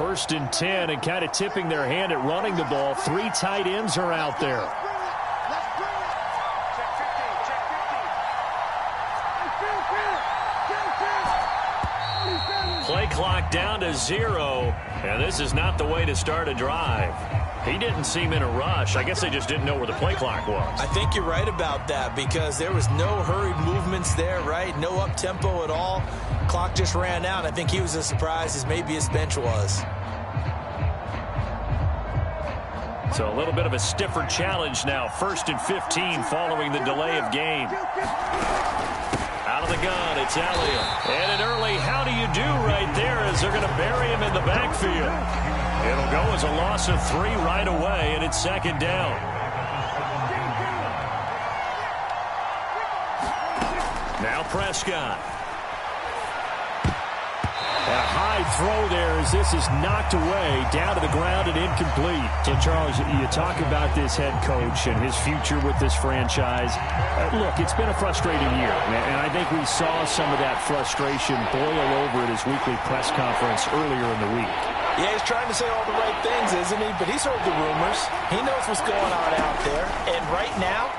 1st and 10 and kind of tipping their hand at running the ball. 3 tight ends are out there. Play clock down to 0, and this is not the way to start a drive. He didn't seem in a rush. I guess they just didn't know where the play clock was. I think you're right about that because there was no hurried movements there, right? No up-tempo at all. Clock just ran out. I think he was as surprised as maybe his bench was. So a little bit of a stiffer challenge now. 1st and 15 following the delay of game. Out of the gun, it's Elliott. And an early how do you do right there as they're going to bury him in the backfield. It'll go as a loss of 3 right away, and it's 2nd down. Now Prescott. And a high throw there as this is knocked away, down to the ground and incomplete. So, Charles, you talk about this head coach and his future with this franchise. Look, it's been a frustrating year, and I think we saw some of that frustration boil over at his weekly press conference earlier in the week. Yeah, he's trying to say all the right things, isn't he? But he's heard the rumors. He knows what's going on out there. And right now,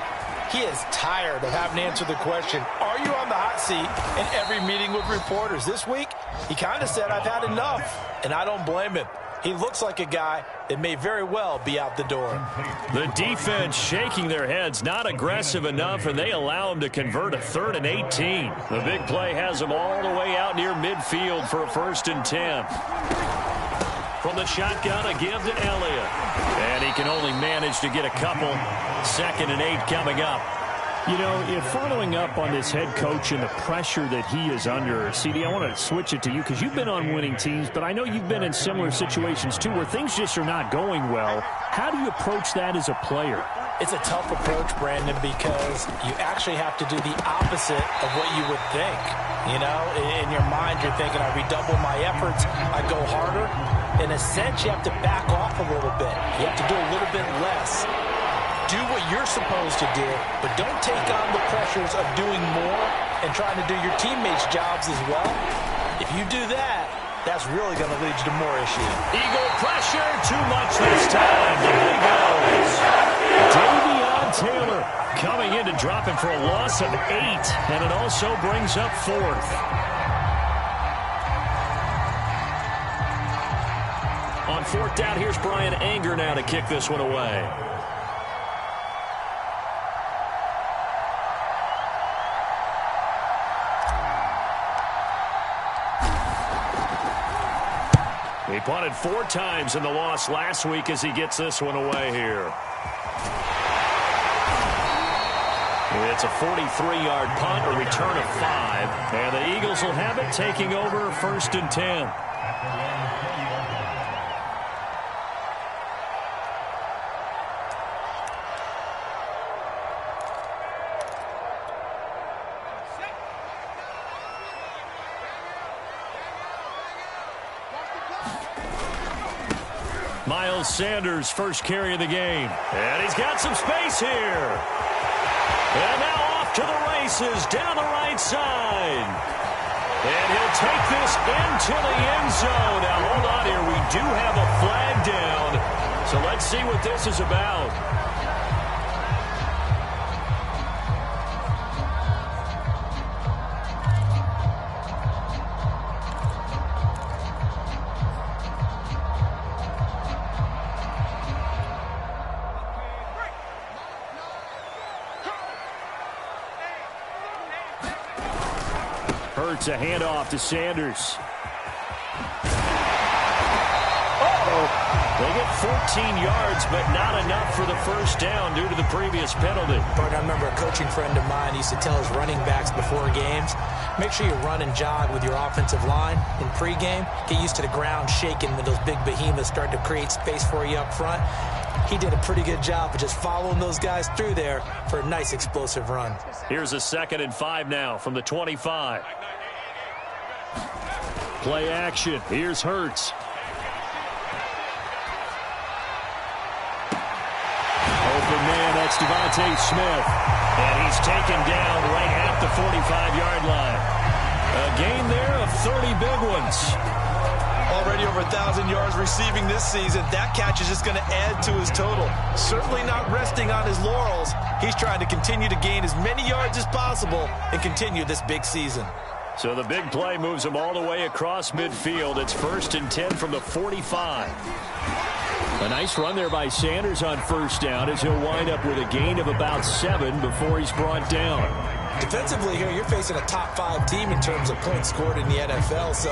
he is tired of having to answer the question, are you on the hot seat in every meeting with reporters? This week, he kind of said, I've had enough. And I don't blame him. He looks like a guy that may very well be out the door. The defense shaking their heads, not aggressive enough, and they allow him to convert a 3rd and 18. The big play has them all the way out near midfield for a 1st and 10. From the shotgun, a give to Elliott. And he can only manage to get a couple. 2nd and 8 coming up. You know, following up on this head coach and the pressure that he is under, CD, I want to switch it to you because you've been on winning teams, but I know you've been in similar situations too where things just are not going well. How do you approach that as a player? It's a tough approach, Brandon, because you actually have to do the opposite of what you would think. You know, in your mind, you're thinking, I redouble my efforts, I go harder. In a sense, you have to back off a little bit. You have to do a little bit less. Do what you're supposed to do, but don't take on the pressures of doing more and trying to do your teammates' jobs as well. If you do that, that's really going to lead you to more issues. Eagle pressure, too much this time. There he goes. Davion Taylor coming in to drop him for a loss of 8, and it also brings up 4th. On 4th down, here's Brian Anger now to kick this one away. He punted 4 times in the loss last week as he gets this one away here. It's a 43-yard punt, a return of 5. And the Eagles will have it taking over 1st and 10. Miles Sanders, first carry of the game. And he's got some space here. And now off to the races down the right side. And he'll take this into the end zone. Now, hold on here. We do have a flag down. So let's see what this is about. Hurts a handoff to Sanders. They get 14 yards, but not enough for the first down due to the previous penalty. But I remember a coaching friend of mine used to tell his running backs before games, make sure you run and jog with your offensive line in pregame. Get used to the ground shaking when those big behemoths start to create space for you up front. He did a pretty good job of just following those guys through there for a nice explosive run. Here's a 2nd and 5 now from the 25. Play action. Here's Hurts. Open man, that's Devontae Smith. And he's taken down right at the 45-yard line. A gain there of 30 big ones. Oh, already over 1,000 yards receiving this season. That catch is just going to add to his total. Certainly not resting on his laurels. He's trying to continue to gain as many yards as possible and continue this big season. So the big play moves him all the way across midfield. It's 1st and 10 from the 45. A nice run there by Sanders on first down as he'll wind up with a gain of about 7 before he's brought down. Defensively here, you're facing a top 5 team in terms of points scored in the NFL. So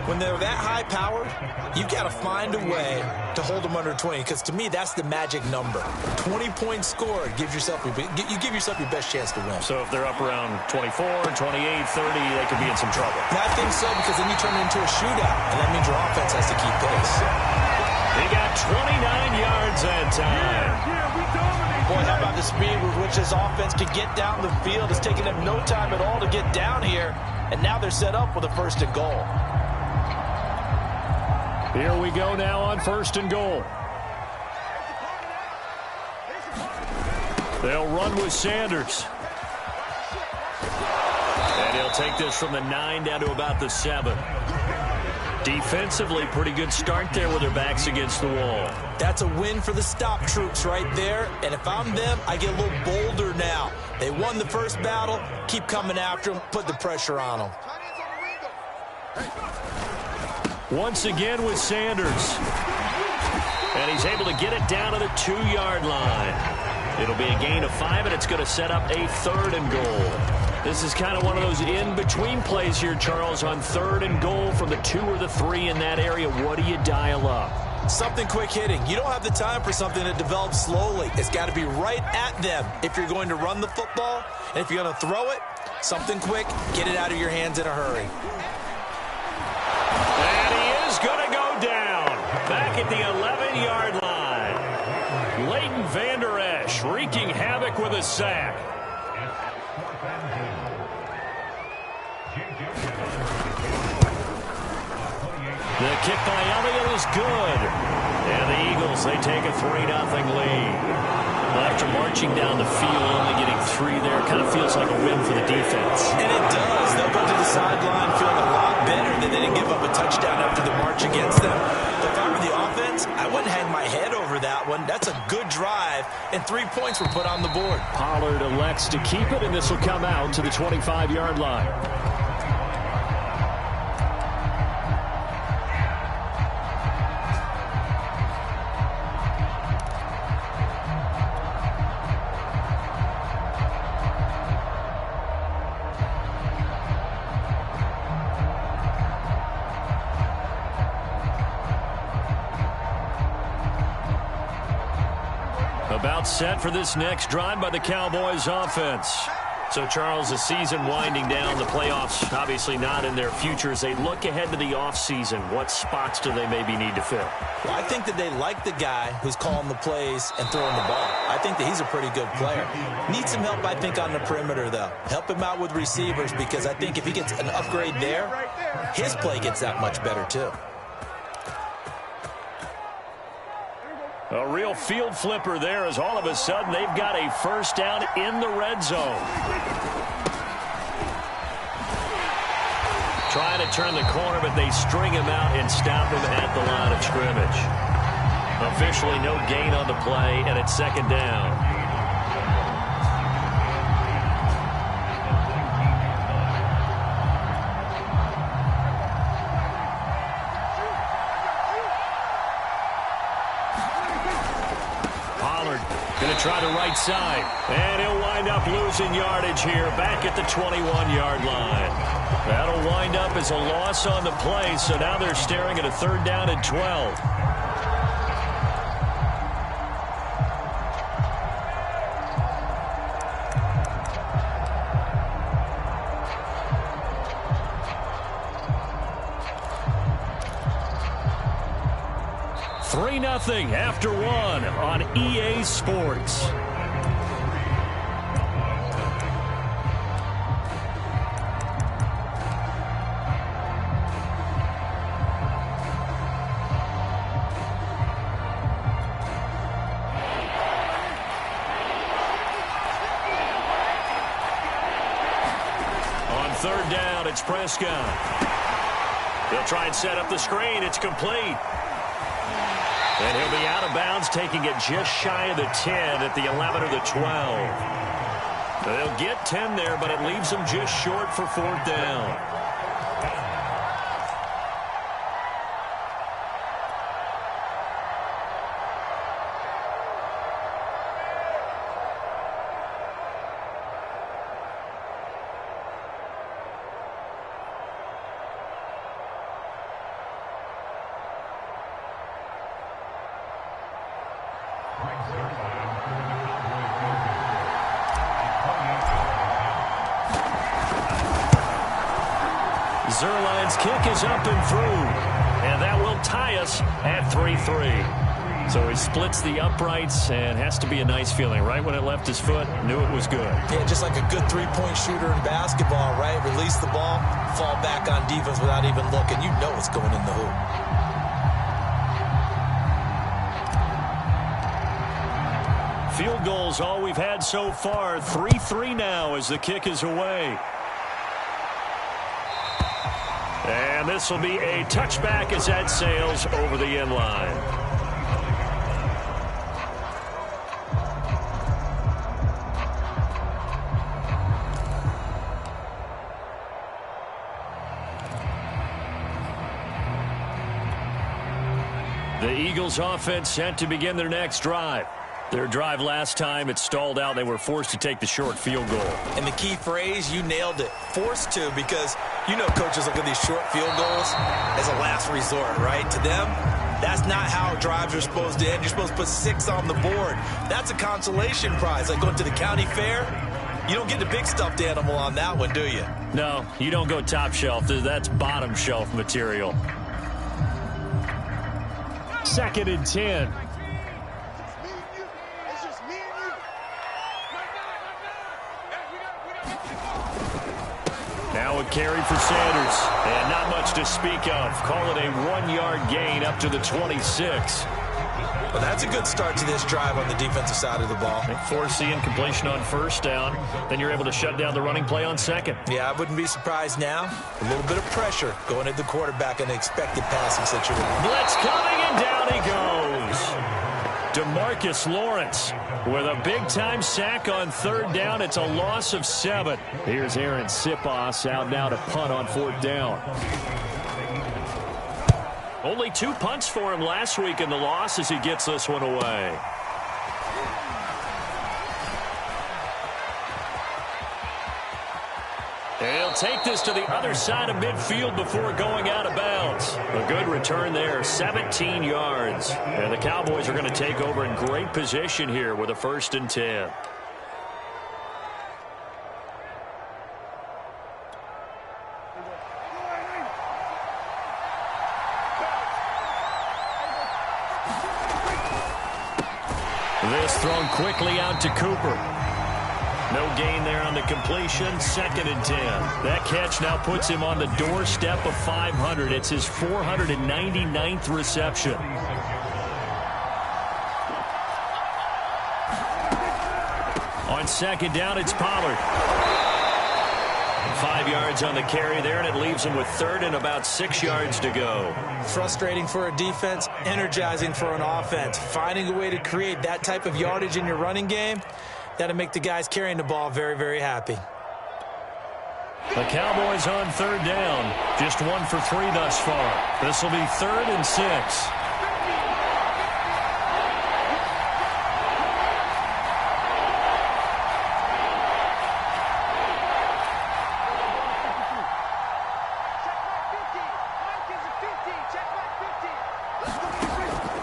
when they're that high powered, you've got to find a way to hold them under 20. Because to me, that's the magic number. 20 points scored, you give yourself your best chance to win. So if they're up around 24, 28, 30, they could be in some trouble. And I think so, because then you turn it into a shootout, and that means your offense has to keep pace. He got 29 yards that time. Boy, how about the speed with which this offense can get down the field? It's taking them no time at all to get down here, and now they're set up with a 1st and goal. Here we go now on 1st and goal. They'll run with Sanders. And he'll take this from the 9 down to about the 7. Defensively, pretty good start there with their backs against the wall. That's a win for the stop troops right there. And if I'm them, I get a little bolder now. They won the first battle. Keep coming after them. Put the pressure on them. Once again with Sanders. And he's able to get it down to the 2-yard line. It'll be a gain of 5, and it's going to set up a 3rd and goal. This is kind of one of those in-between plays here, Charles, on 3rd and goal from the 2 or the 3 in that area. What do you dial up? Something quick hitting. You don't have the time for something that develops slowly. It's got to be right at them if you're going to run the football. And if you're going to throw it, something quick, get it out of your hands in a hurry. And he is going to go down back at the 11-yard line. Leighton Vander Esch wreaking havoc with a sack. The kick by Elliott is good. And the Eagles, they take a 3-0 lead. After marching down the field, only getting 3 there, kind of feels like a win for the defense. And it does. They'll go to the sideline feeling a lot better than they didn't give up a touchdown after the march against them. If I were the offense, I wouldn't hang my head over that one. That's a good drive, and 3 points were put on the board. Pollard elects to keep it, and this will come out to the 25-yard line. About set for this next drive by the Cowboys offense. So, Charles, the season winding down, the playoffs obviously not in their future. As they look ahead to the offseason, what spots do they maybe need to fill? Well, I think that they like the guy who's calling the plays and throwing the ball. I think that he's a pretty good player. Needs some help, I think, on the perimeter, though. Help him out with receivers, because I think if he gets an upgrade there, his play gets that much better, too. A real field flipper there, as all of a sudden they've got a 1st down in the red zone. Trying to turn the corner, but they string him out and stop him at the line of scrimmage. Officially no gain on the play, and it's 2nd down. Going to try the right side, and he'll wind up losing yardage here back at the 21-yard line. That'll wind up as a loss on the play, so now they're staring at a 3rd down and 12. Nothing after 1 on EA Sports. On 3rd down, it's Prescott. They'll try and set up the screen. It's complete. And he'll be out of bounds, taking it just shy of the 10 at the 11 or the 12. They'll get 10 there, but it leaves them just short for 4th down. Zerline's kick is up and through, and that will tie us at 3-3. So he splits the uprights, and has to be a nice feeling. Right when it left his foot, knew it was good. Yeah, just like a good three-point shooter in basketball, right? Release the ball, fall back on defense without even looking. You know it's going in the hoop. Field goals all we've had so far. 3-3 now as the kick is away. And this will be a touchback as that sails over the end line. The Eagles offense set to begin their next drive. Their drive last time, it stalled out. They were forced to take the short field goal. And the key phrase, you nailed it, forced to, because you know coaches look at these short field goals as a last resort, right? To them, that's not how drives are supposed to end. You're supposed to put 6 on the board. That's a consolation prize. Like going to the county fair, you don't get the big stuffed animal on that one, do you? No, you don't go top shelf. That's bottom shelf material. 2nd and 10. Now a carry for Sanders, and not much to speak of. Call it a 1-yard gain up to the 26. Well, that's a good start to this drive on the defensive side of the ball. Force the incompletion on 1st down. Then you're able to shut down the running play on 2nd. Yeah, I wouldn't be surprised now. A little bit of pressure going at the quarterback in an expected passing situation. Blitz coming, and down he goes. DeMarcus Lawrence with a big-time sack on 3rd down. It's a loss of 7. Here's Aaron Sipos out now to punt on 4th down. Only 2 punts for him last week in the loss as he gets this one away. He'll take this to the other side of midfield before going out of bounds. A good return there, 17 yards. And the Cowboys are going to take over in great position here with a 1st and 10. This thrown quickly out to Cooper. No gain there on the completion. 2nd and 10. That catch now puts him on the doorstep of 500. It's his 499th reception. On 2nd down, it's Pollard. 5 yards on the carry there, and it leaves him with 3rd and about 6 yards to go. Frustrating for a defense, energizing for an offense. Finding a way to create that type of yardage in your running game, that'll make the guys carrying the ball very, very happy. The Cowboys on 3rd down. Just 1 for 3 thus far. This will be 3rd and 6.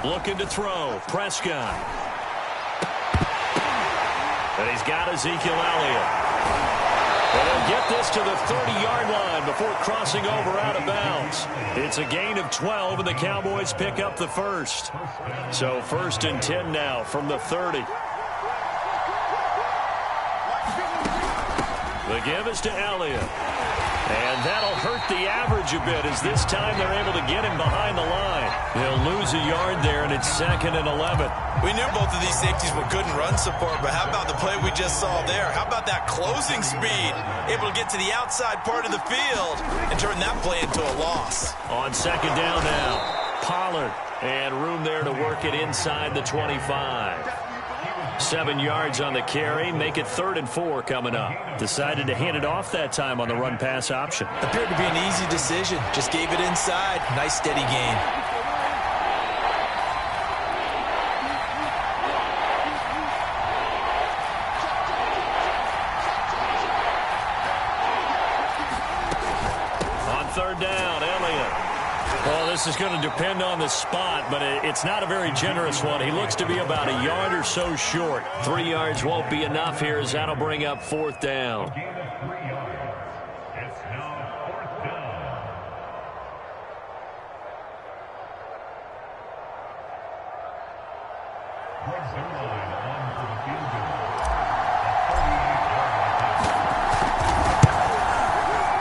Looking to throw. Prescott. And he's got Ezekiel Elliott. And he'll get this to the 30-yard line before crossing over out of bounds. It's a gain of 12, and the Cowboys pick up the 1st. So 1st and 10 now from the 30. The give is to Elliott. And that'll hurt the average a bit as this time they're able to get him behind the line. They'll lose a yard there, and it's 2nd and 11. We knew both of these safeties were good in run support, but how about the play we just saw there? How about that closing speed? Able to get to the outside part of the field and turn that play into a loss. On 2nd down now, Pollard. And room there to work it inside the 25. 7 yards on the carry. Make it 3rd and 4 coming up. Decided to hand it off that time on the run-pass option. Appeared to be an easy decision. Just gave it inside. Nice steady gain. On 3rd down, Elliott. Well, this is going to depend on the spot, but it's not a very generous one. He looks to be about a yard or so short. 3 yards won't be enough here as that'll bring up 4th down.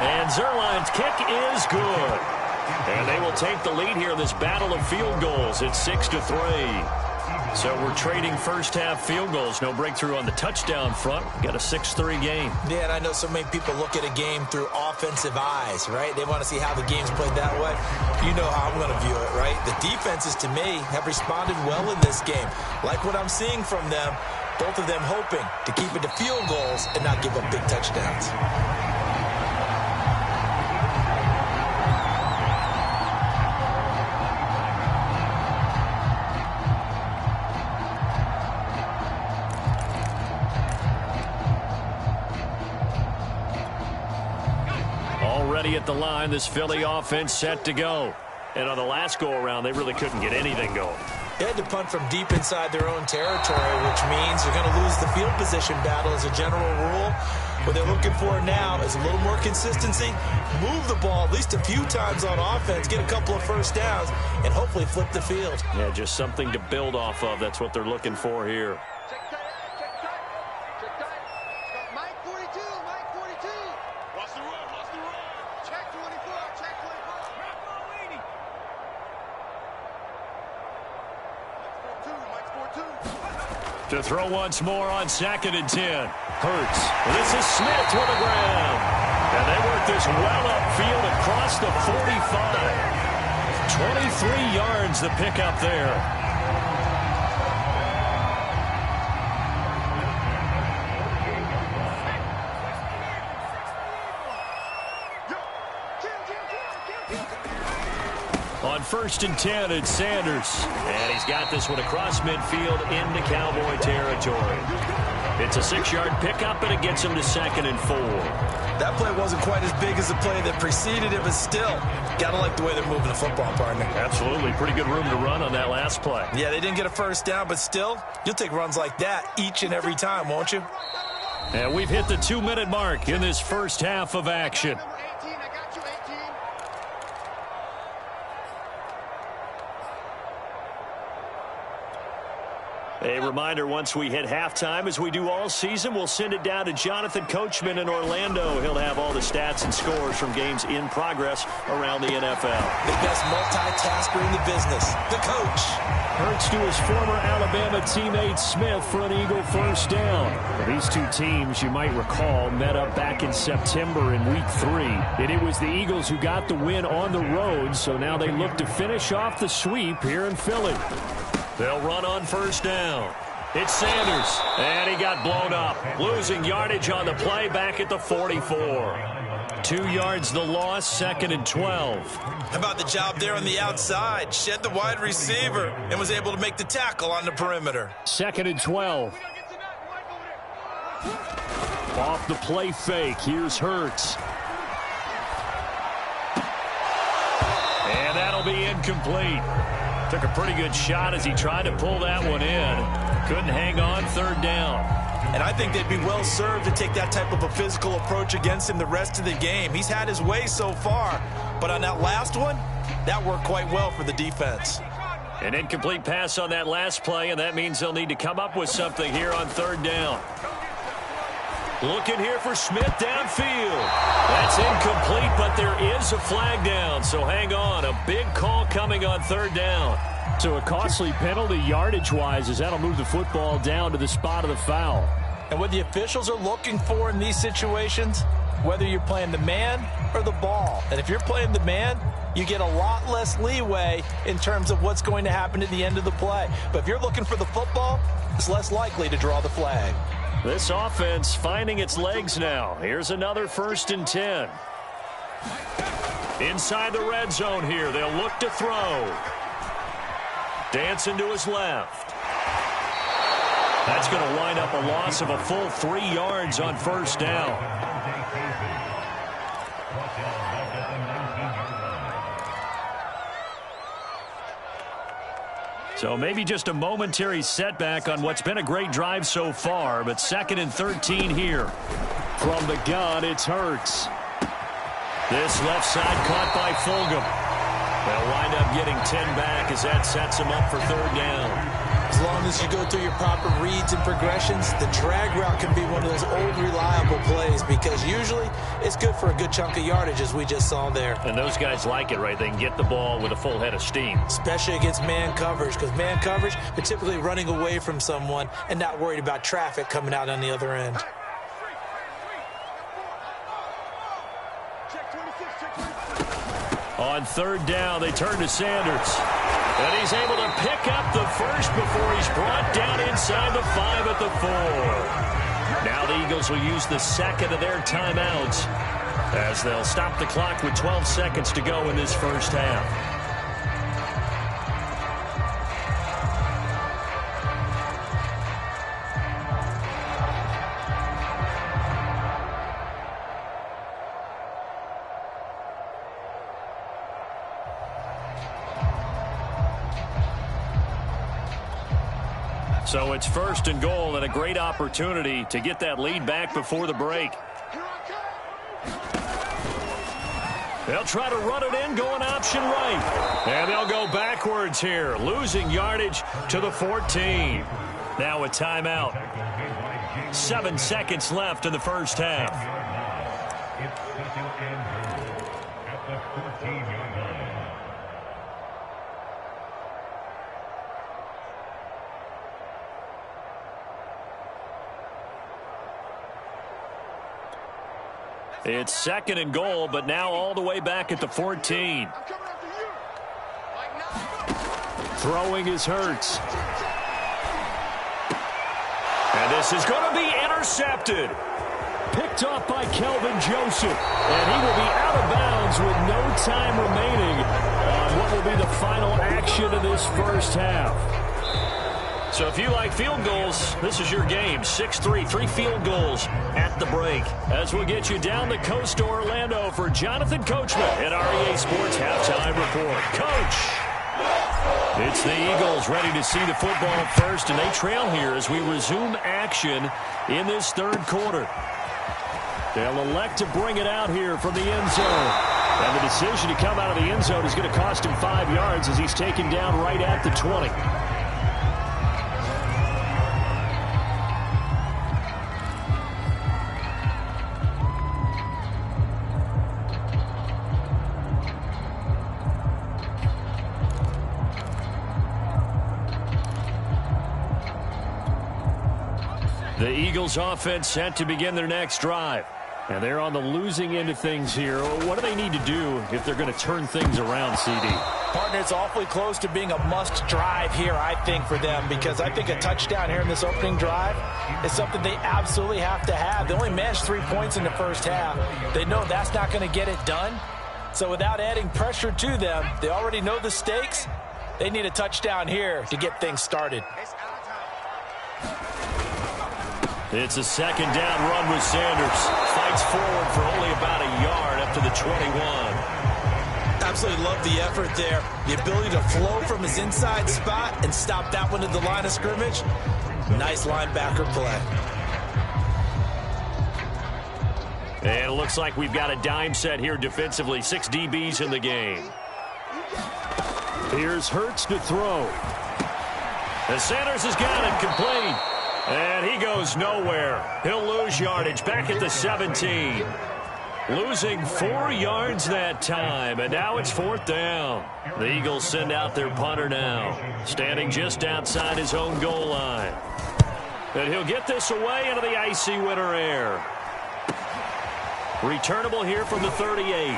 And Zerline's kick is good. And they will take the lead here in this battle of field goals. It's 6-3. So we're trading first-half field goals. No breakthrough on the touchdown front. Got a 6-3 game. Yeah, and I know so many people look at a game through offensive eyes, right? They want to see how the game's played that way. You know how I'm going to view it, right? The defenses, to me, have responded well in this game. Like what I'm seeing from them, both of them hoping to keep it to field goals and not give up big touchdowns. At the line, this Philly offense set to go. And on the last go-around, they really couldn't get anything going. They had to punt from deep inside their own territory, which means they're going to lose the field position battle as a general rule. What they're looking for now is a little more consistency, move the ball at least a few times on offense, get a couple of first downs, and hopefully flip the field. Yeah, just something to build off of. That's what they're looking for here. To throw once more on 2nd and 10. Hurts. This is Smith with the ground. And they work this well upfield across the 45. 23 yards the pickup there. On 1st and 10, it's Sanders. And he's got this one across midfield into Cowboy territory. It's a 6-yard pickup, and it gets him to 2nd and 4. That play wasn't quite as big as the play that preceded it, but still, got to like the way they're moving the football, partner. Absolutely. Pretty good room to run on that last play. Yeah, they didn't get a first down, but still, you'll take runs like that each and every time, won't you? And we've hit the 2-minute mark in this first half of action. A reminder, once we hit halftime, as we do all season, we'll send it down to Jonathan Coachman in Orlando. He'll have all the stats and scores from games in progress around the NFL. The best multitasker in the business, the coach. Hurts to his former Alabama teammate Smith for an Eagle first down. Well, these two teams, you might recall, met up back in September in Week 3. And it was the Eagles who got the win on the road, so now they look to finish off the sweep here in Philly. They'll run on first down. It's Sanders, and he got blown up. Losing yardage on the play back at the 44. 2 yards the loss, 2nd and 12. How about the job there on the outside? Shed the wide receiver and was able to make the tackle on the perimeter. 2nd and 12. Off the play fake, here's Hurts. And that'll be incomplete. Took a pretty good shot as he tried to pull that one in. Couldn't hang on, 3rd down. And I think they'd be well served to take that type of a physical approach against him the rest of the game. He's had his way so far, but on that last one, that worked quite well for the defense. An incomplete pass on that last play, and that means they'll need to come up with something here on 3rd down. Looking here for Smith downfield. That's incomplete, but there is a flag down, so hang on. A big call coming on third down. So a costly penalty yardage-wise, as that'll move the football down to the spot of the foul. And what the officials are looking for in these situations, whether you're playing the man or the ball. And if you're playing the man, you get a lot less leeway in terms of what's going to happen at the end of the play. But if you're looking for the football, it's less likely to draw the flag. This offense finding its legs now. Here's another 1st and 10. Inside the red zone here. They'll look to throw. Dancing to his left. That's going to wind up a loss of a full 3 yards on 1st down. So maybe just a momentary setback on what's been a great drive so far, but 2nd and 13 here. From the gun, it's Hurts. This left side caught by Fulgham. They'll wind up getting 10 back as that sets them up for 3rd down. As long as you go through your proper reads and progressions, the drag route can be one of those old reliable plays because usually it's good for a good chunk of yardage as we just saw there. And those guys like it, right? They can get the ball with a full head of steam. Especially against man coverage because man coverage, they're typically running away from someone and not worried about traffic coming out on the other end. On 3rd down, they turn to Sanders. And he's able to pick up the first before he's brought down inside the 5 at the 4. Now the Eagles will use the 2nd of their timeouts as they'll stop the clock with 12 seconds to go in this 1st half. So it's 1st and goal and a great opportunity to get that lead back before the break. They'll try to run it in, going option right. And they'll go backwards here, losing yardage to the 14. Now a timeout. 7 seconds left in the 1st half. It's 2nd and goal, but now all the way back at the 14. Throwing is Hurts. And this is going to be intercepted. Picked off by Kelvin Joseph. And he will be out of bounds with no time remaining on what will be the final action of this 1st half. So if you like field goals, this is your game. 6-3, 3 field goals at the break. As we'll get you down the coast to Orlando for Jonathan Coachman at REA Sports Halftime Report. Coach! It's the Eagles ready to see the football first, and they trail here as we resume action in this 3rd quarter. They'll elect to bring it out here from the end zone. And the decision to come out of the end zone is going to cost him 5 yards as he's taken down right at the 20. The Eagles offense set to begin their next drive. And they're on the losing end of things here. What do they need to do if they're going to turn things around, CD? Partner, it's awfully close to being a must drive here, I think, for them, because I think a touchdown here in this opening drive is something they absolutely have to have. They only managed 3 points in the 1st half. They know that's not going to get it done. So without adding pressure to them, they already know the stakes. They need a touchdown here to get things started. It's a 2nd down run with Sanders. Fights forward for only about a yard up to the 21. Absolutely love the effort there. The ability to flow from his inside spot and stop that one at the line of scrimmage. Nice linebacker play. And it looks like we've got a dime set here defensively. 6 DBs in the game. Here's Hurts to throw. And Sanders has got it complete. And he goes nowhere. He'll lose yardage back at the 17. Losing 4 yards that time, and now it's 4th down. The Eagles send out their punter now, standing just outside his own goal line. And he'll get this away into the icy winter air. Returnable here from the 38.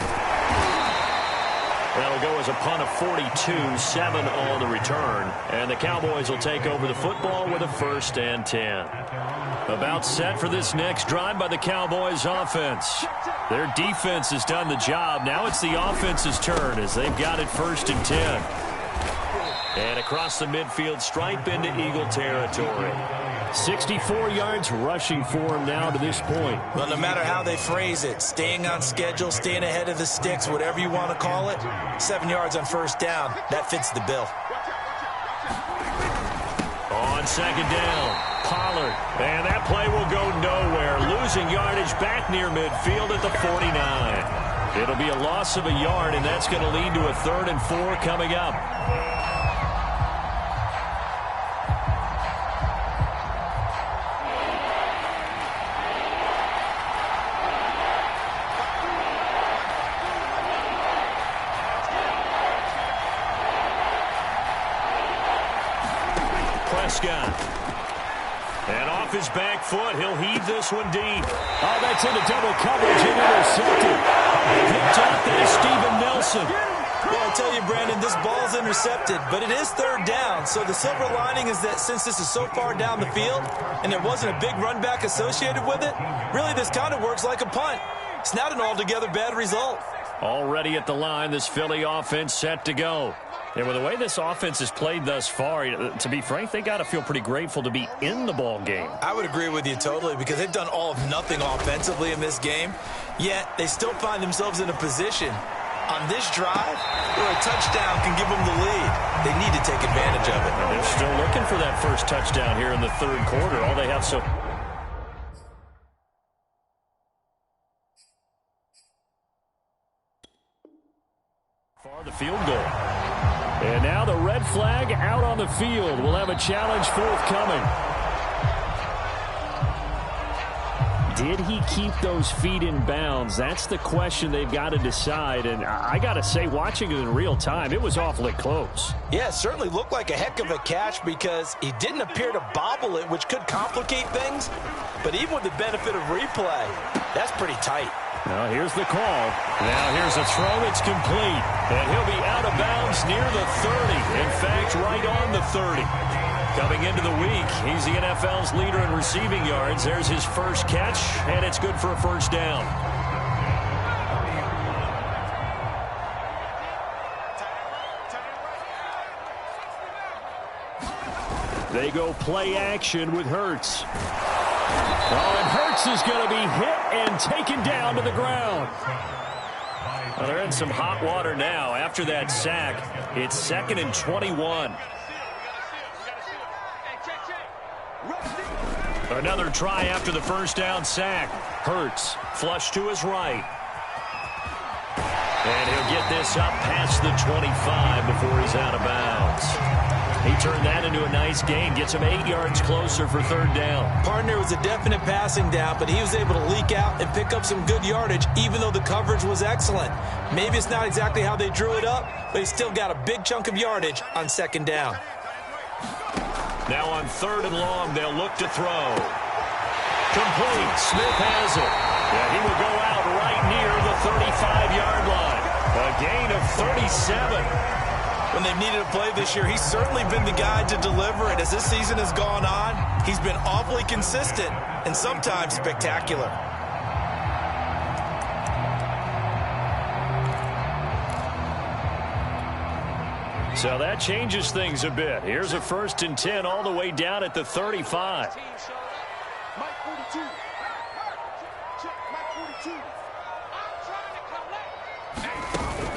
That'll go as a punt of 42, 7 on the return. And the Cowboys will take over the football with a 1st and 10. About set for this next drive by the Cowboys offense. Their defense has done the job. Now it's the offense's turn as they've got it 1st and 10. And across the midfield stripe into Eagle territory. 64 yards rushing for him now to this point. Well, no matter how they phrase it, staying on schedule, staying ahead of the sticks, whatever you want to call it, 7 yards on 1st down, that fits the bill. On 2nd down, Pollard. And that play will go nowhere. Losing yardage back near midfield at the 49. It'll be a loss of a yard, and that's going to lead to a 3rd and 4 coming up. And off his back foot, he'll heave this one deep. Oh, that's into double coverage and intercepted. Picked up there, Steven Nelson. Well, I'll tell you, Brandon, this ball's intercepted, but it is 3rd down. So the silver lining is that since this is so far down the field and there wasn't a big run back associated with it, really this kind of works like a punt. It's not an altogether bad result. Already at the line, this Philly offense set to go. And with the way this offense has played thus far, to be frank, they got to feel pretty grateful to be in the ball game. I would agree with you totally because they've done all of nothing offensively in this game, yet they still find themselves in a position on this drive where a touchdown can give them the lead. They need to take advantage of it. And they're still looking for that first touchdown here in the 3rd quarter. All they have so far, the field goal. And now the red flag out on the field. We'll have a challenge forthcoming. Did he keep those feet in bounds? That's the question they've got to decide. And I got to say, watching it in real time, it was awfully close. Yeah, it certainly looked like a heck of a catch because he didn't appear to bobble it, which could complicate things. But even with the benefit of replay, that's pretty tight. Now here's the call. Now here's a throw that's complete. And he'll be out of bounds near the 30. In fact, right on the 30. Coming into the week, he's the NFL's leader in receiving yards. There's his first catch, and it's good for a 1st down. They go play action with Hurts. Oh, and Hurts is going to be hit and taken down to the ground. Well, they're in some hot water now after that sack. It's 2nd and 21. Another try after the 1st down sack. Hurts, flush to his right. And he'll get this up past the 25 before he's out of bounds. He turned that into a nice gain, gets him 8 yards closer for 3rd down. Partner was a definite passing down, but he was able to leak out and pick up some good yardage, even though the coverage was excellent. Maybe it's not exactly how they drew it up, but he still got a big chunk of yardage on 2nd down. Now on 3rd and long, they'll look to throw. Complete. Smith has it. Yeah, he will go out right near the 35-yard line. A gain of 37. When they've needed a play this year, he's certainly been the guy to deliver it. As this season has gone on, he's been awfully consistent and sometimes spectacular. So that changes things a bit. Here's a 1st and 10 all the way down at the 35.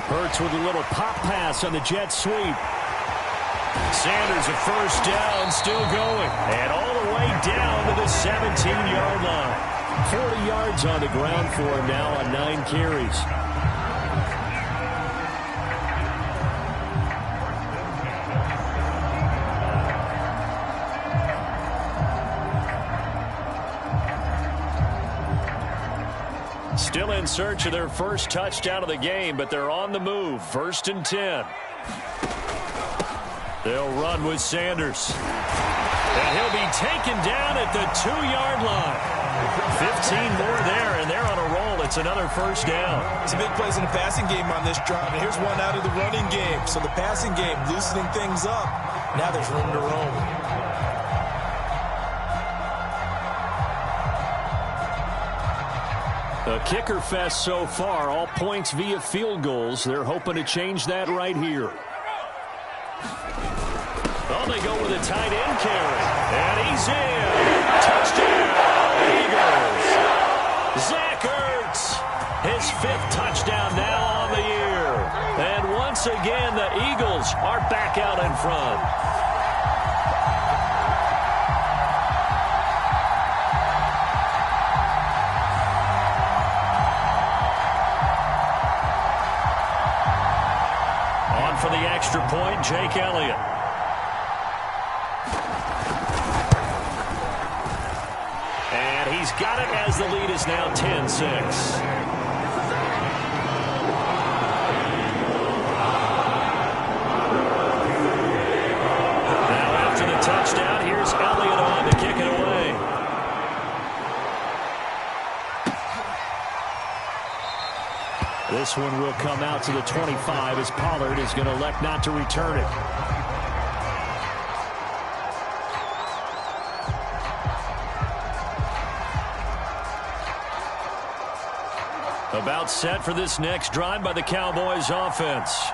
Hurts with a little pop pass on the jet sweep. Sanders a 1st down, still going. And all the way down to the 17-yard line. 40 yards on the ground for him now on 9 carries. Still in search of their first touchdown of the game, but they're on the move. 1st and 10. They'll run with Sanders. And he'll be taken down at the 2-yard line. 15 more there, and they're on a roll. It's another first down. Some big plays in the passing game on this drive, and here's one out of the running game. So the passing game loosening things up. Now there's room to roam. A kicker fest so far, all points via field goals. They're hoping to change that right here. Oh, they go with a tight end carry. And he's in. Touchdown, Eagles. Zach Ertz, his 5th touchdown now on the year. And once again, the Eagles are back out in front. On for the extra point, Jake Elliott. He's got it as the lead is now 10-6. Now after the touchdown, here's Elliott on to kick it away. This one will come out to the 25 as Pollard is going to elect not to return it. About set for this next drive by the Cowboys offense.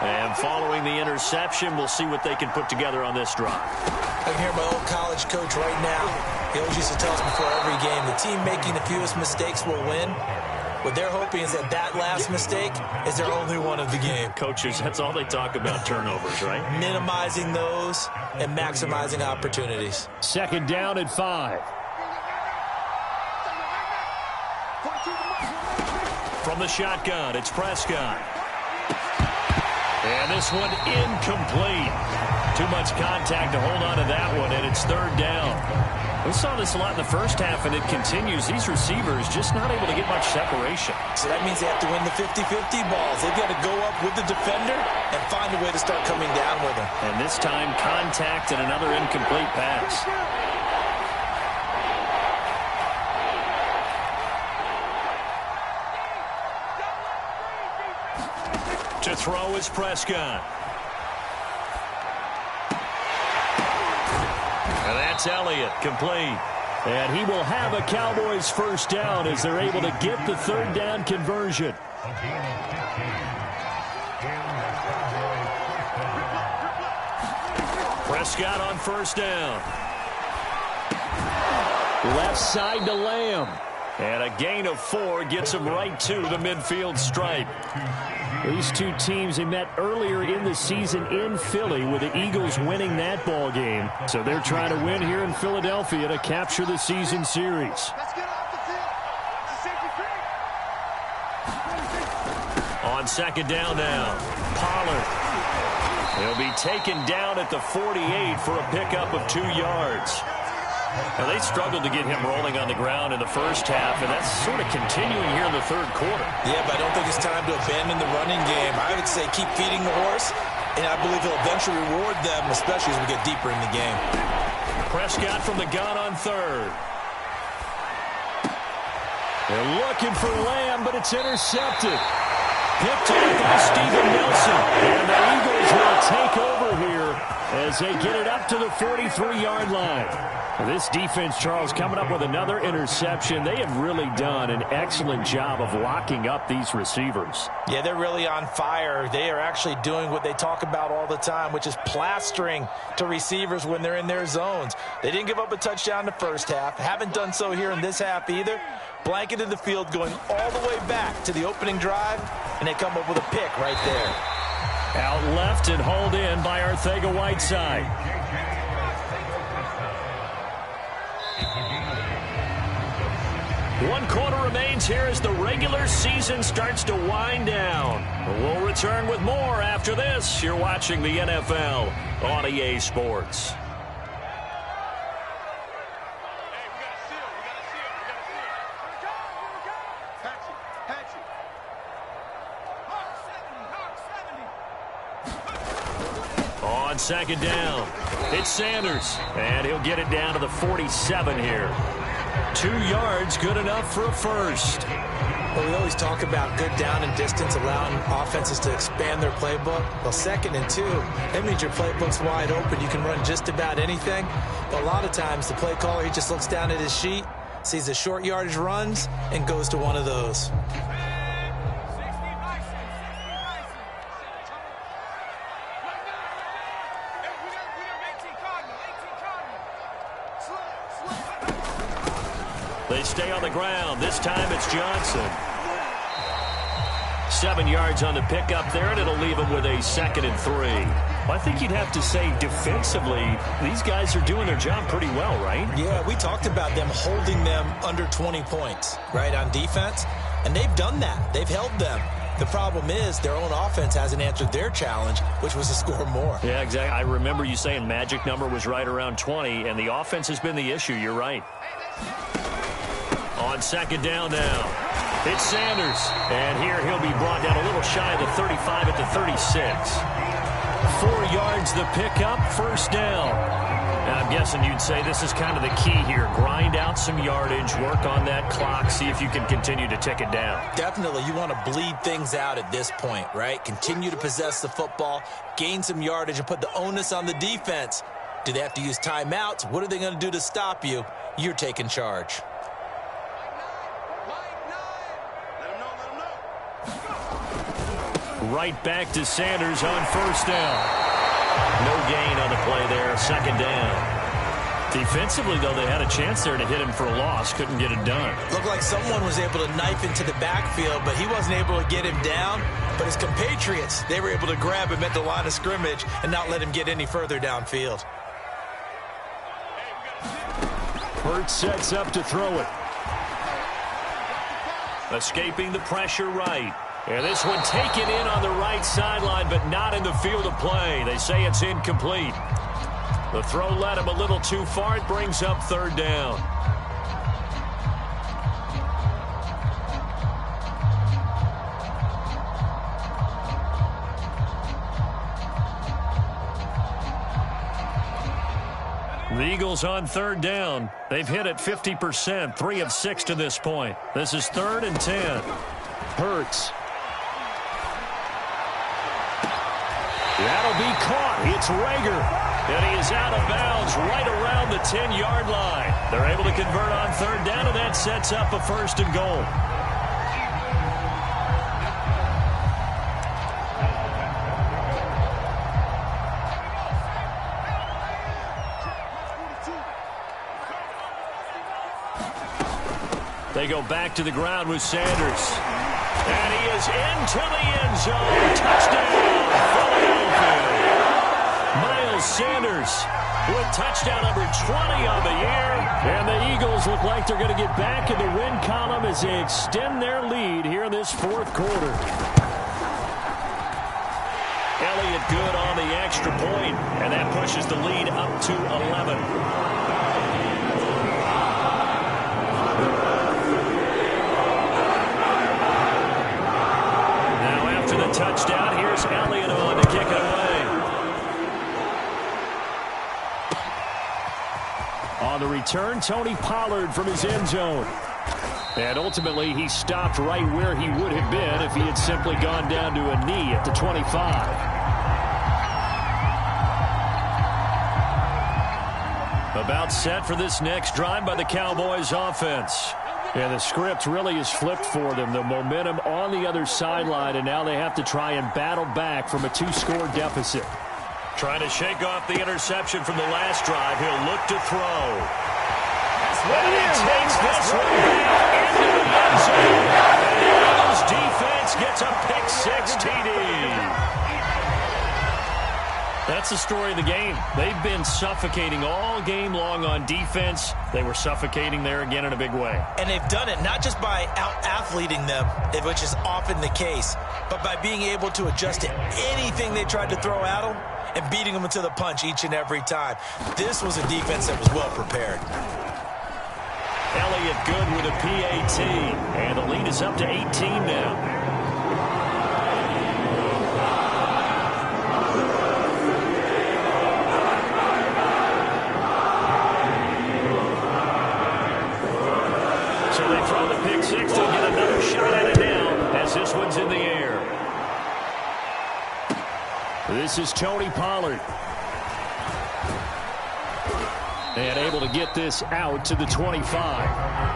And following the interception, we'll see what they can put together on this drive. I can hear my old college coach right now. He always used to tell us before every game, the team making the fewest mistakes will win. What they're hoping is that last mistake is their only one of the game. Coaches, that's all they talk about, turnovers, right? Minimizing those and maximizing opportunities. 2nd down and 5. From the shotgun, it's Prescott. And this one incomplete. Too much contact to hold on to that one, and it's 3rd down. We saw this a lot in the first half, and it continues. These receivers just not able to get much separation. So that means they have to win the 50-50 balls. They've got to go up with the defender and find a way to start coming down with him. And this time, contact and another incomplete pass. To throw is Prescott. And that's Elliott, complete. And he will have a Cowboys first down as they're able to get the 3rd down conversion. Prescott on 1st down. Left side to Lamb. And a gain of 4 gets him right to the midfield stripe. These two teams, they met earlier in the season in Philly with the Eagles winning that ball game. So they're trying to win here in Philadelphia to capture the season series. On 2nd down now, Pollard. He'll be taken down at the 48 for a pickup of 2 yards. Now, they struggled to get him rolling on the ground in the first half, and that's sort of continuing here in the 3rd quarter. Yeah, but I don't think it's time to abandon the running game. I would say keep feeding the horse, and I believe he'll eventually reward them, especially as we get deeper in the game. Prescott from the gun on 3rd. They're looking for Lamb, but it's intercepted. Picked off by Steven Nelson. And the Eagles will take over here as they get it up to the 43-yard line. This defense, Charles, coming up with another interception. They have really done an excellent job of locking up these receivers. Yeah, they're really on fire. They are actually doing what they talk about all the time, which is plastering to receivers when they're in their zones. They didn't give up a touchdown in the first half. Haven't done so here in this half either. Blanketed the field going all the way back to the opening drive, and they come up with a pick right there. Out left and hauled in by Arcega-Whiteside. One quarter remains here as the regular season starts to wind down. We'll return with more after this. You're watching the NFL on EA Sports. second down. It's Sanders, and he'll get it down to the 47 here. 2 yards, good enough for a first. Well, we always talk about good down and distance, allowing offenses to expand their playbook. Well, 2nd and 2, that means your playbook's wide open. You can run just about anything. But a lot of times, the play caller, he just looks down at his sheet, sees the short yardage runs, and goes to one of those. They stay on the ground. This time it's Johnson. 7 yards on the pickup there, and it'll leave him with a 2nd and 3. Well, I think you'd have to say defensively, these guys are doing their job pretty well, right? Yeah, we talked about them holding them under 20 points, right, on defense. And they've done that. They've held them. The problem is their own offense hasn't answered their challenge, which was to score more. Yeah, exactly. I remember you saying magic number was right around 20, and the offense has been the issue. You're right. On 2nd down now, it's Sanders. And here he'll be brought down a little shy of the 35 at the 36. 4 yards the pickup, first down. And I'm guessing you'd say this is kind of the key here. Grind out some yardage, work on that clock, see if you can continue to tick it down. Definitely, you want to bleed things out at this point, right? Continue to possess the football, gain some yardage, and put the onus on the defense. Do they have to use timeouts? What are they going to do to stop you? You're taking charge. Right back to Sanders on first down. No gain on the play there, 2nd down. Defensively, though, they had a chance there to hit him for a loss. Couldn't get it done. Looked like someone was able to knife into the backfield, but he wasn't able to get him down. But his compatriots, they were able to grab him at the line of scrimmage and not let him get any further downfield. Hurts sets up to throw it. Escaping the pressure right. And this one taken in on the right sideline, but not in the field of play. They say it's incomplete. The throw led him a little too far. It brings up 3rd down. The Eagles on 3rd down. They've hit it 50%, 3 of 6 to this point. This is 3rd and 10. Hurts. That'll be caught. It's Rager. And he is out of bounds right around the 10-yard line. They're able to convert on 3rd down, and that sets up a 1st and goal. They go back to the ground with Sanders. And he is into the end zone. Touchdown, Philadelphia. Miles Sanders with touchdown number 20 on the year. And the Eagles look like they're going to get back in the win column as they extend their lead here in this 4th quarter. Elliott good on the extra point, and that pushes the lead up to 11. Touchdown. Here's Elliott on to kick it away. On the return, Tony Pollard from his end zone. And ultimately, he stopped right where he would have been if he had simply gone down to a knee at the 25. About set for this next drive by the Cowboys offense. And the script really is flipped for them. The momentum on the other sideline, and now they have to try and battle back from a 2-score deficit. Trying to shake off the interception from the last drive. He'll look to throw. And he takes this one back into the end zone. The Eagles defense gets a pick-6 TD. That's the story of the game. They've been suffocating all game long on defense. They were suffocating there again in a big way. And they've done it not just by out-athleting them, which is often the case, but by being able to adjust to anything they tried to throw at them and beating them into the punch each and every time. This was a defense that was well prepared. Elliott good with a PAT. And the lead is up to 18 now. 6 to get another shot at it now as this one's in the air. This is Tony Pollard. And able to get this out to the 25.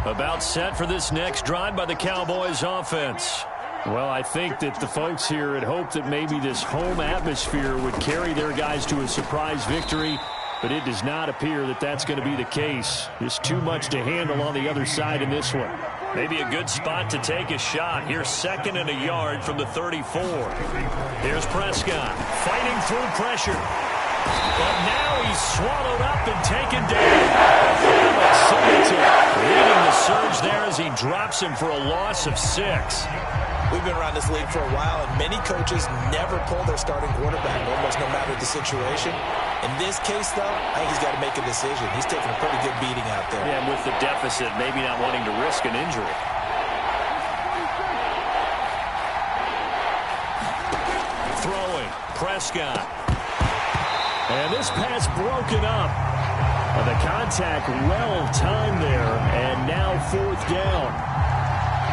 About set for this next drive by the Cowboys offense. Well, I think that the folks here had hoped that maybe this home atmosphere would carry their guys to a surprise victory, but it does not appear that that's going to be the case. Just too much to handle on the other side in this one. Maybe a good spot to take a shot. Here's 2nd and a yard from the 34. Here's Prescott fighting through pressure. But now he's swallowed up and taken down. Leading the surge there as he drops him for a loss of 6. We've been around this league for a while, and many coaches never pull their starting quarterback, almost no matter the situation. In this case, though, I think he's got to make a decision. He's taking a pretty good beating out there. Yeah, and with the deficit, maybe not wanting to risk an injury. Throwing, Prescott. And this pass broken up. The contact well timed there, and now 4th down.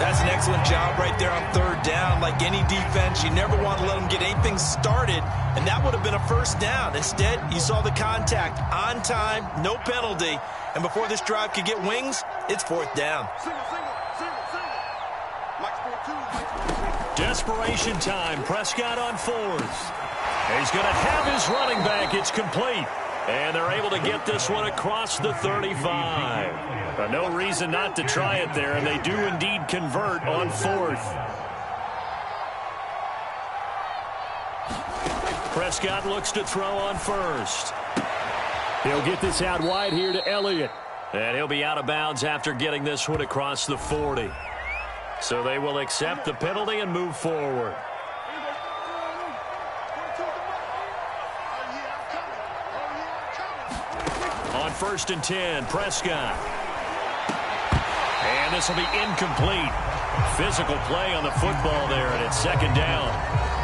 That's an excellent job right there on 3rd down. Like any defense, you never want to let them get anything started, and that would have been a 1st down. Instead, you saw the contact on time, no penalty, and before this drive could get wings, it's 4th down. Desperation time. Prescott on 4th. He's going to have his running back. It's complete. And they're able to get this one across the 35. No reason not to try it there, and they do indeed convert on 4th. Prescott looks to throw on 1st. He'll get this out wide here to Elliott. And he'll be out of bounds after getting this one across the 40. So they will accept the penalty and move forward. On 1st and 10, Prescott. And this will be incomplete. Physical play on the football there, and it's 2nd down.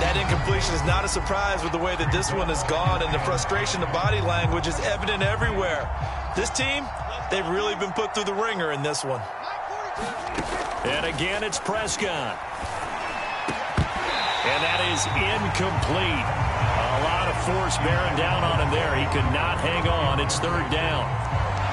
That incompletion is not a surprise with the way that this one has gone, and the frustration, the body language is evident everywhere. This team, they've really been put through the ringer in this one. And again, it's Prescott. And that is incomplete. A lot of force bearing down on him there. He could not hang on. It's 3rd down.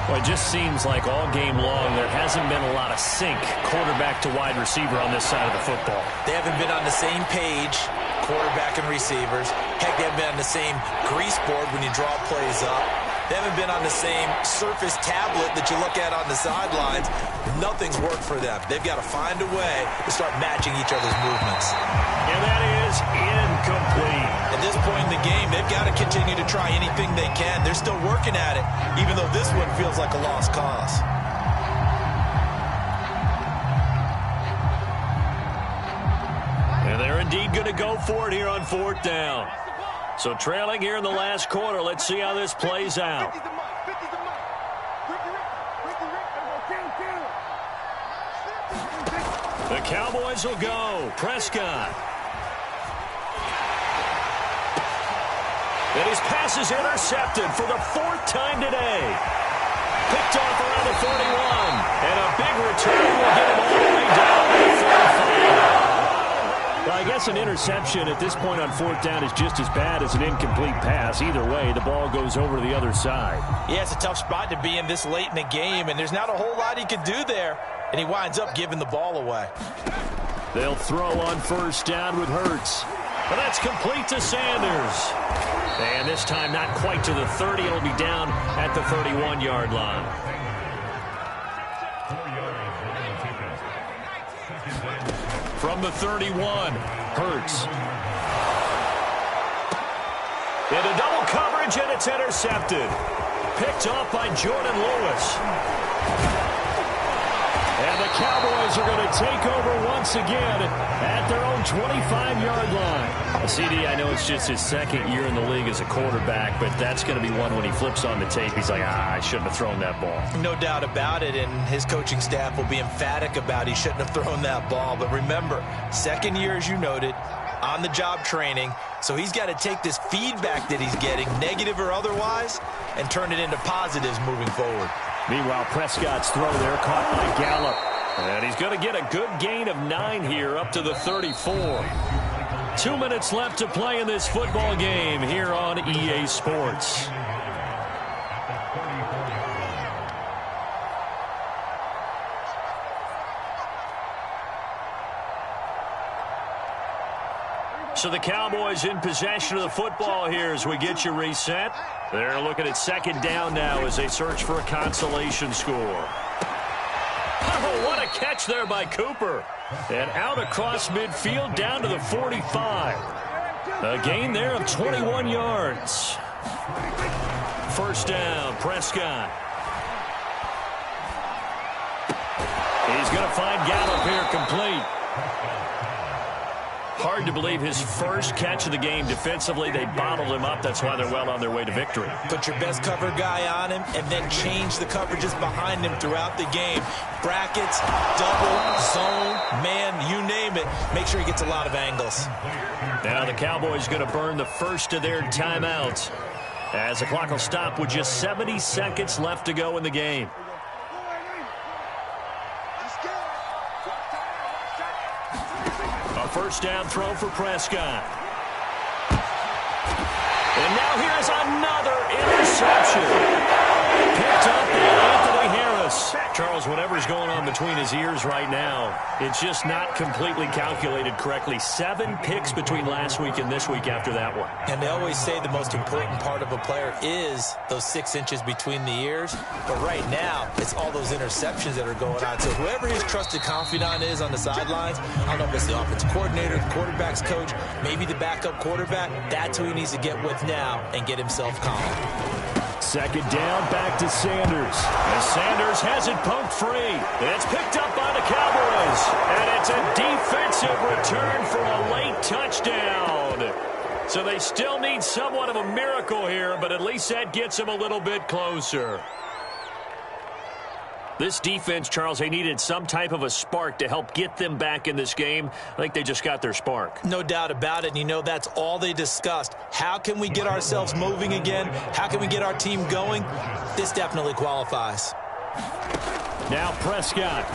Well, it just seems like all game long there hasn't been a lot of sync quarterback to wide receiver on this side of the football. They haven't been on the same page, quarterback and receivers. Heck, they haven't been on the same grease board when you draw plays up. They haven't been on the same surface tablet that you look at on the sidelines. Nothing's worked for them. They've got to find a way to start matching each other's movements. And that is incomplete. At this point in the game, they've got to continue to try anything they can. They're still working at it, even though this one feels like a lost cause. And they're indeed going to go for it here on 4th down. So trailing here in the last quarter, let's see how this plays out. The Cowboys will go. Prescott. And his pass is intercepted for the 4th time today. Picked off around the 41. And a big return will get him all the way down to the 45. Well, I guess an interception at this point on 4th down is just as bad as an incomplete pass. Either way, the ball goes over to the other side. Yeah, it's a tough spot to be in this late in the game, and there's not a whole lot he could do there, and he winds up giving the ball away. They'll throw on 1st down with Hurts. But that's complete to Sanders. And this time not quite to the 30. It'll be down at the 31-yard line. From the 31, Hurts. Into double coverage, and it's intercepted. Picked off by Jordan Lewis. And the Cowboys are going to take over once again at their own 25-yard line. CD, I know it's just his second year in the league as a quarterback, but that's going to be one when he flips on the tape. He's like, I shouldn't have thrown that ball. No doubt about it, and his coaching staff will be emphatic about he shouldn't have thrown that ball. But remember, second year, as you noted, on-the-job training, so he's got to take this feedback that he's getting, negative or otherwise, and turn it into positives moving forward. Meanwhile, Prescott's throw there caught by Gallup. And he's going to get a good gain of 9 here, up to the 34. 2 minutes left to play in this football game here on EA Sports. So the Cowboys in possession of the football here as we get you reset. They're looking at second down now as they search for a consolation score. Oh, what a catch there by Cooper. And out across midfield down to the 45. A gain there of 21 yards. First down, Prescott. He's going to find Gallup here complete. Hard to believe his first catch of the game defensively. They bottled him up. That's why they're well on their way to victory. Put your best cover guy on him and then change the coverages behind him throughout the game. Brackets, double, zone, man, you name it. Make sure he gets a lot of angles. Now the Cowboys going to burn the first of their timeouts as the clock will stop with just 70 seconds left to go in the game. First down throw for Prescott. And now here's another interception. Picked up by Anthony Harris. Charles, whatever's going on between his ears right now, it's just not completely calculated correctly. 7 picks between last week and this week after that one. And they always say the most important part of a player is those 6 inches between the ears. But right now, it's all those interceptions that are going on. So whoever his trusted confidant is on the sidelines, I don't know if it's the offensive coordinator, the quarterback's coach, maybe the backup quarterback, that's who he needs to get with now and get himself calm. Second down, back to Sanders. And Sanders has it pumped free. It's picked up by the Cowboys. And it's a defensive return for a late touchdown. So they still need somewhat of a miracle here, but at least that gets them a little bit closer. This defense, Charles, they needed some type of a spark to help get them back in this game. I think they just got their spark. No doubt about it. And you know, that's all they discussed. How can we get ourselves moving again? How can we get our team going? This definitely qualifies. Now Prescott.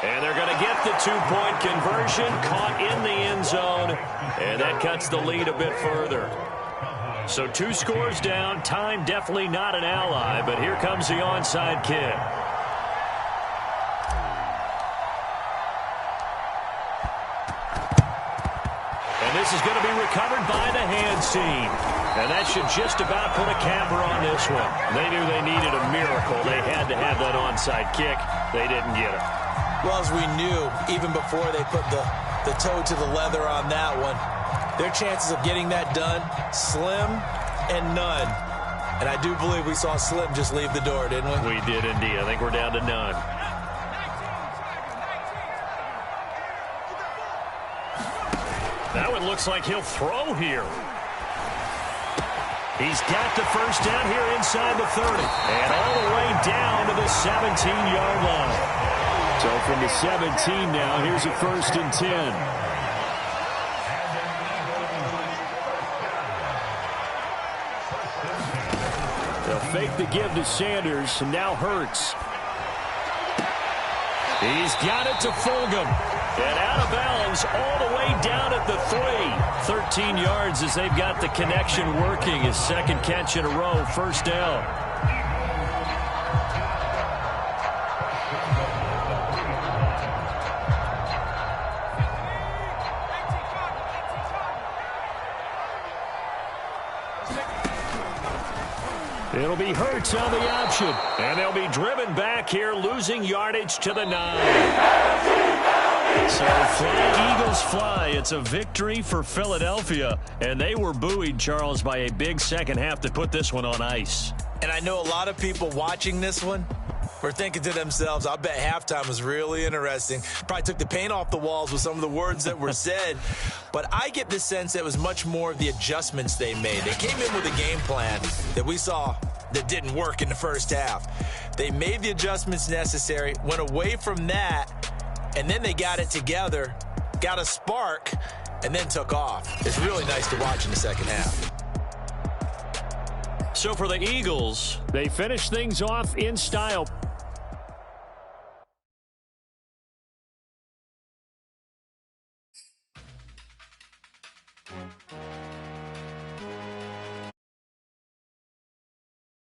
And they're going to get the 2-point conversion, caught in the end zone. And that cuts the lead a bit further. So 2 scores down. Time definitely not an ally, but here comes the onside kick. And this is going to be recovered by the hands team. And that should just about put a capper on this one. They knew they needed a miracle. They had to have that onside kick. They didn't get it. Well, as we knew, even before they put the toe to the leather on that one, their chances of getting that done, slim and none. And I do believe we saw Slim just leave the door, didn't we? We did indeed. I think we're down to none. That one looks like he'll throw here. He's got the first down here inside the 30. And all the way down to the 17-yard line. So from the 17 now, here's a 1st and 10. They'll fake the give to Sanders, and now Hurts. He's got it to Fulgham. And out of bounds all the way down at the 3. 13 yards as they've got the connection working. His second catch in a row, first down. It'll be Hurts on the option. And they'll be driven back here, losing yardage to the 9. So fly, Eagles fly. It's a victory for Philadelphia. And they were buoyed, Charles, by a big second half that put this one on ice. And I know a lot of people watching this one, were thinking to themselves, I bet halftime was really interesting. Probably took the paint off the walls with some of the words that were said. But I get the sense that it was much more of the adjustments they made. They came in with a game plan that we saw that didn't work in the first half. They made the adjustments necessary, went away from that, and then they got it together, got a spark, and then took off. It's really nice to watch in the second half. So for the Eagles, they finish things off in style.